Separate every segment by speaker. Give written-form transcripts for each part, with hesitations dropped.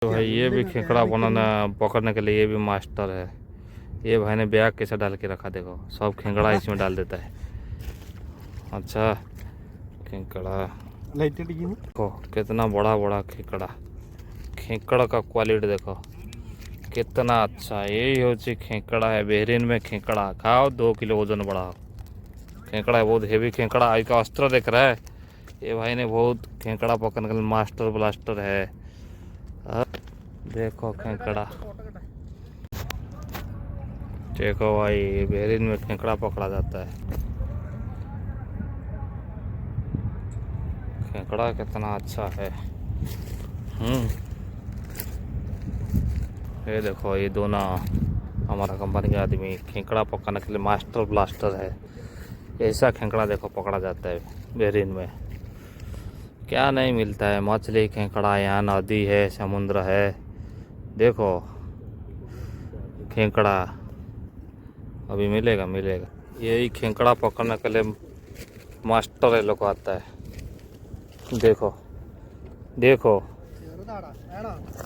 Speaker 1: तो भाई ये भी खेकड़ा बनाना पकड़ने के लिए ये भी मास्टर है। ये भाई ने बैग कैसे डाल के रखा, देखो सब खेकड़ा इसमें डाल देता है। अच्छा खेकड़ा देखो कितना बड़ा बड़ा खेकड़ा, खेकड़ा का क्वालिटी देखो कितना अच्छा। यही होची खेकड़ा है, बेहरीन में खेकड़ा खाओ 2 किलो वजन बढ़ाओ। खेकड़ा है बहुत हेवी खेकड़ा। आज का अस्त्र देख रहा है ये भाई ने, बहुत खेकड़ा पकड़ने के लिए मास्टर ब्लास्टर है। देखो खेकड़ा, देखो भाई बेहरीन में खेकड़ा पकड़ा जाता है। खेकड़ा कितना अच्छा है। ये देखो ये दोनों हमारा कंपनी के आदमी खेकड़ा पकड़ने के लिए मास्टर ब्लास्टर है। ऐसा खेकड़ा देखो पकड़ा जाता है बेहरीन में। क्या नहीं मिलता है, मछली खेकड़ा, यहाँ नदी है समुद्र है। देखो खेकड़ा अभी मिलेगा मिलेगा। यही खेकड़ा पकड़ने के लिए मास्टर है लोग आता है। देखो देखो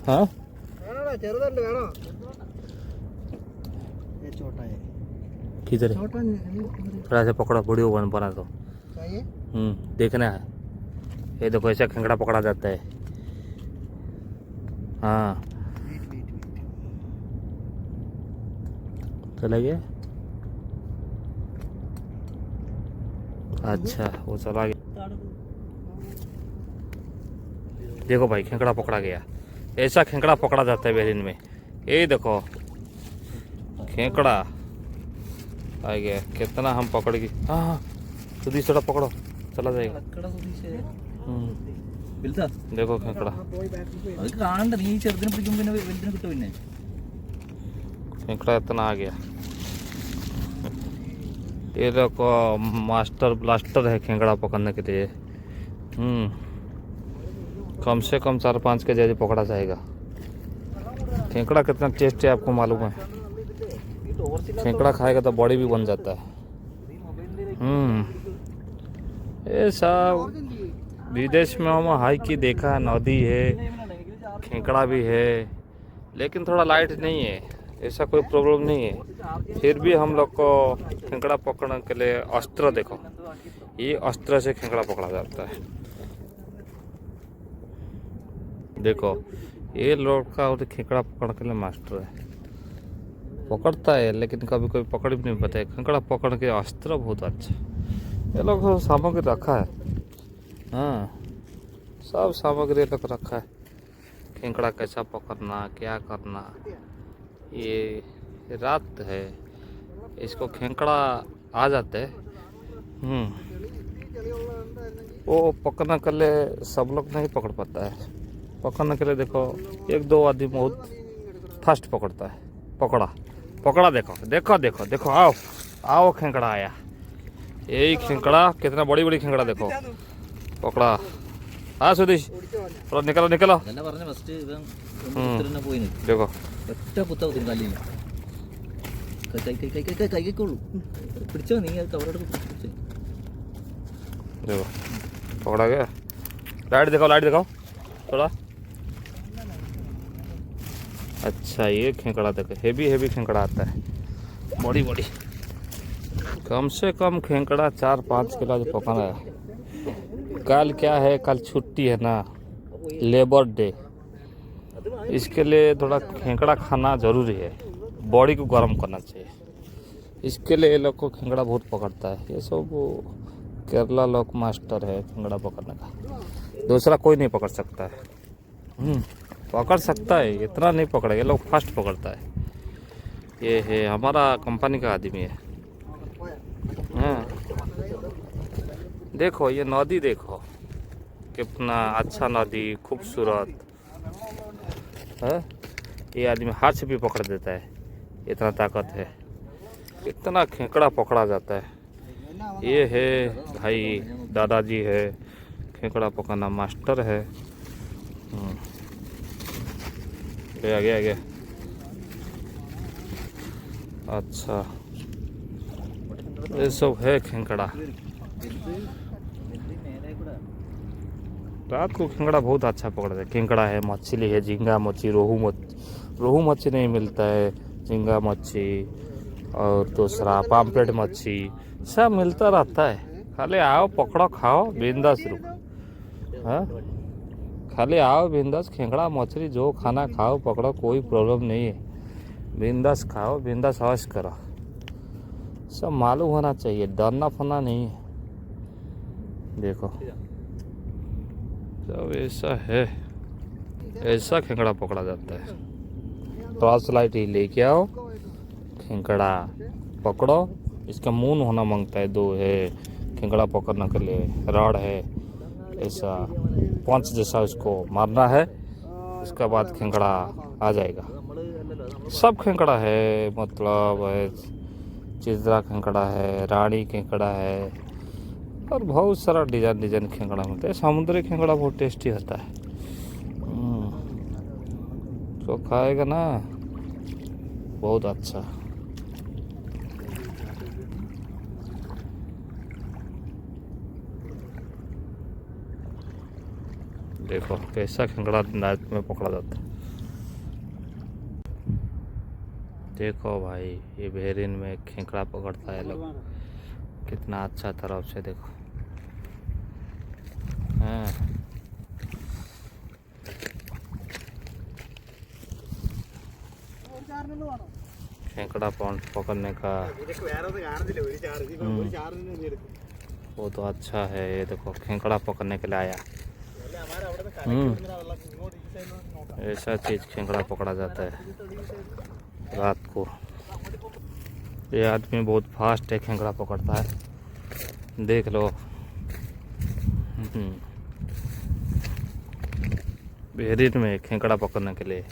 Speaker 1: हाँ किधर है? थोड़ा सा पकड़ो, वीडियो बना दो। देखना है। ये देखो ऐसा खेकड़ा पकड़ा जाता है। हाँ चला गया। अच्छा वो चला गया। देखो भाई खेकड़ा पकड़ा गया। ऐसा खेकड़ा पकड़ा जाता है बेहरीन में। ये देखो खेकड़ा आ गया। कितना हम पकड़ गए। हाँ सुधी थोड़ा पकड़ो, चला जाएगा। देखो खेकड़ा, खेकड़ा इतना आ गया। ये देखो मास्टर ब्लास्टर है खेकड़ा पकड़ने के लिए। कम से कम 4-5 के जैसे पकड़ा जाएगा। खेकड़ा कितना टेस्ट है आपको मालूम है? खेकड़ा खाएगा तो बॉडी भी बन जाता है। ये सब विदेश में हम हाई की देखा, नदी है खेकड़ा भी है, लेकिन थोड़ा लाइट नहीं है। ऐसा कोई प्रॉब्लम नहीं है, फिर भी हम लोग को खेकड़ा पकड़ने के लिए अस्त्र देखो, ये अस्त्र से खेकड़ा पकड़ा जाता है। देखो ये लड़का और खेकड़ा पकड़ने के लिए मास्टर है, पकड़ता है लेकिन कभी कभी पकड़ भी नहीं पाता है। खेकड़ा पकड़ के अस्त्र बहुत अच्छा। ये लोग सामग्री रखा है, हाँ सब सामग्री तक रखा है। खेकड़ा कैसा पकड़ना, क्या करना। ये रात है, इसको खेकड़ा आ जाते हैं। वो पकड़ने के लिए सब लोग नहीं पकड़ पाता है। पकड़ने के लिए देखो 1-2 आदमी बहुत फास्ट पकड़ता है। पकड़ा पकड़ा, देखो देखो देखो देखो, आओ आओ खेकड़ा आया। यही खेकड़ा, कितना बड़ी बड़ी खेकड़ा देखो पकड़ा। हाँ सुधीश थोड़ा निकलो निकलो। देखो देखो पकड़ा गया। लाइट दिखाओ थोड़ा। अच्छा ये खेकड़ा देखो, हेवी खेकड़ा आता है, बड़ी बड़ी। कम से कम खेकड़ा 4-5 किलो जो पकड़ा है। कल क्या है, कल छुट्टी है ना, लेबर डे, इसके लिए थोड़ा खेकड़ा खाना जरूरी है, बॉडी को गर्म करना चाहिए। इसके लिए ये लोग को खेकड़ा बहुत पकड़ता है। ये सब केरला लोग मास्टर है खेकड़ा पकड़ने का, दूसरा कोई नहीं पकड़ सकता है। पकड़ सकता है, इतना नहीं पकड़े, ये लोग फास्ट पकड़ता है। ये है हमारा कंपनी का आदमी है। हाँ देखो ये नदी देखो कितना अच्छा नदी, खूबसूरत है। ये आदमी हाथ से भी पकड़ देता है, इतना ताकत है। इतना खेकड़ा पकड़ा जाता है। ये है भाई दादाजी है, खेकड़ा पकड़ना मास्टर है। गया। अच्छा ये सब है खेकड़ा। रात को खेंगड़ा बहुत अच्छा पकड़ता है। खेंगड़ा है, मछली है, झींगा मच्छी, रोहू मच्छी नहीं मिलता है, झींगा मच्छी और दूसरा पाम्पलेट मच्छी सब मिलता रहता है। खाली आओ पकड़ो खाओ बिंदास रुको। हाँ, खाली आओ बिंदास, खेंगड़ा मछली जो खाना खाओ पकड़ो, कोई प्रॉब्लम नहीं है। बिंदास खाओ, बिंदास ऐश करो, सब मालूम होना चाहिए, डरना फरना नहीं है। देखो जब ऐसा है, ऐसा खेंगड़ा पकड़ा जाता है। टॉर्च लाइट ही लेके आओ, खेंगड़ा पकड़ो। इसका मुंह होना मांगता है, दो है खेंगड़ा पकड़ने के लिए, रॉड है, ऐसा पंच जैसा उसको मारना है, उसके बाद खेंगड़ा आ जाएगा। सब खेंगड़ा है, मतलब है चिजरा खेंगड़ा है, रानी खेंगड़ा है और बहुत सारा डिजाइन खेंगड़ा मिलता है। समुद्री खेंगड़ा बहुत टेस्टी होता है। तो खाएगा ना बहुत अच्छा। देखो कैसा खेंगड़ा नाइट में पकड़ा जाता है। देखो भाई ये बेहरीन में खेंगड़ा पकड़ता है लोग, कितना अच्छा तरफ से देखो। हाँ खेंगड़ा पकड़ने का वो तो अच्छा है। ये देखो खेंगड़ा पकड़ने के लिए आया। ऐसा चीज खेंगड़ा पकड़ा जाता है रात को। ये आदमी बहुत फास्ट है, खेंगड़ा पकड़ता है, देख लो। बेहरीन में खेंगड़ा पकड़ने के लिए